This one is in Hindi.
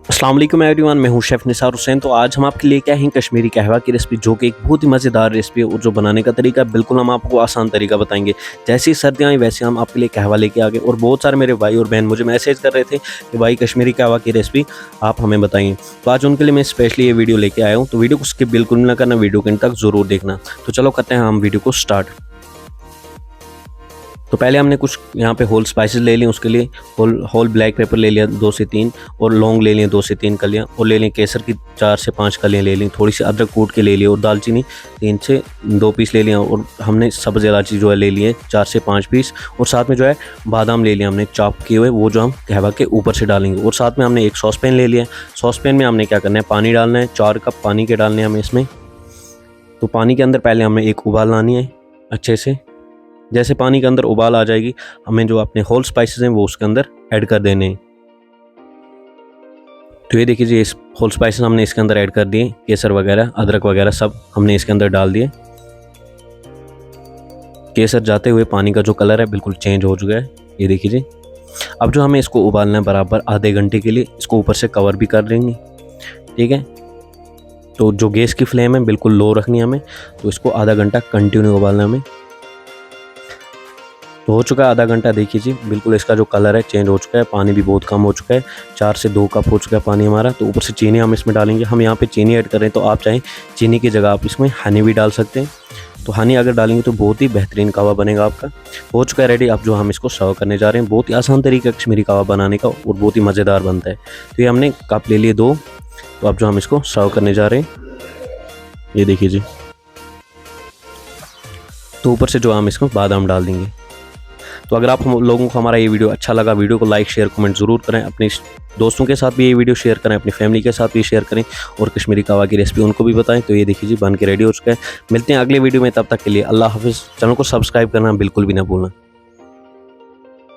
अस्सलाम वालेकुम एवरीवन, मैं हूं शेफ़ निसार हुसैन। तो आज हम आपके लिए क्या है कश्मीरी कहवा की रेसिपी, जो कि एक बहुत ही मज़ेदार रेसिपी है और जो बनाने का तरीका बिल्कुल हम आपको आसान तरीका बताएंगे। जैसे ही सर्दियाँ आई वैसे हम आपके लिए कहवा लेके आ गए और बहुत सारे मेरे भाई और बहन मुझे मैसेज कर रहे थे कि भाई कश्मीरी कहवा की रेसिपी आप हमें बताइए। तो आज उनके लिए मैं स्पेशली ये वीडियो लेके आया हूँ। तो वीडियो को स्किप बिल्कुल ना करना, वीडियो के अंत तक ज़रूर देखना। तो चलो करते हैं हम वीडियो को स्टार्ट। तो पहले हमने कुछ यहाँ पे होल स्पाइसेस ले लिए। उसके लिए होल ब्लैक पेपर ले लिया 2 से 3, और लौंग ले लिए 2 से 3 कलियाँ, और ले लें केसर की 4 से 5 कलियाँ ले ली, थोड़ी सी अदरक कूट के ले लिए, और दालचीनी 3 से 2 पीस ले लिया, और हमने सब्ज़ इलायची जो है ले लिए 4 से 5 पीस, और साथ में जो है बादाम ले लिया हमने चॉप किए हुए, वो जो हम कहवा के ऊपर से डालेंगे। और साथ में हमने एक सॉस पैन ले लिया। सॉस पैन में हमने क्या करना है, पानी डालना है, 4 कप पानी के डालने हैं हमें इसमें। तो पानी के अंदर पहले हमें एक उबाल लानी है अच्छे से। जैसे पानी के अंदर उबाल आ जाएगी, हमें जो अपने होल स्पाइसेस हैं वो उसके अंदर ऐड कर देने हैं। तो ये देखिए, इस होल स्पाइसेस हमने इसके अंदर ऐड कर दिए, केसर वगैरह अदरक वगैरह सब हमने इसके अंदर डाल दिए। केसर जाते हुए पानी का जो कलर है बिल्कुल चेंज हो चुका है, ये देखिए जी। अब जो हमें इसको उबालना है बराबर आधे घंटे के लिए, इसको ऊपर से कवर भी कर देंगे, ठीक है। तो जो गैस की फ्लेम है बिल्कुल लो रखनी है हमें। तो इसको आधा घंटा कंटिन्यू उबालना है हमें। तो हो चुका है आधा घंटा, देखिए जी बिल्कुल इसका जो कलर है चेंज हो चुका है, पानी भी बहुत कम हो चुका है, 4 से 2 कप हो चुका है पानी हमारा। तो ऊपर से चीनी हम इसमें डालेंगे। हम यहाँ पे चीनी ऐड कर रहे हैं, तो आप चाहें चीनी की जगह आप इसमें हनी भी डाल सकते हैं। तो हनी अगर डालेंगे तो बहुत ही बेहतरीन कहवा बनेगा आपका। हो चुका है रेडी। अब जो हम इसको सर्व करने जा रहे हैं, बहुत ही आसान तरीका है कश्मीरी कहवा बनाने का और बहुत ही मज़ेदार बनता है। तो ये हमने कप ले लिए 2। तो अब जो हम इसको सर्व करने जा रहे हैं, ये देखिए जी। तो ऊपर से जो हम इसको बादाम डाल देंगे। तो अगर आप हम लोगों को हमारा ये वीडियो अच्छा लगा, वीडियो को लाइक शेयर कमेंट ज़रूर करें। अपने दोस्तों के साथ भी ये वीडियो शेयर करें, अपनी फैमिली के साथ भी शेयर करें, और कश्मीरी कहवा की रेसिपी उनको भी बताएं। तो ये देखिए जी बन के रेडी हो चुका है। मिलते हैं अगले वीडियो में, तब तक के लिए अल्लाह हाफिज़। चैनल को सब्सक्राइब करना बिल्कुल भी ना भूलना।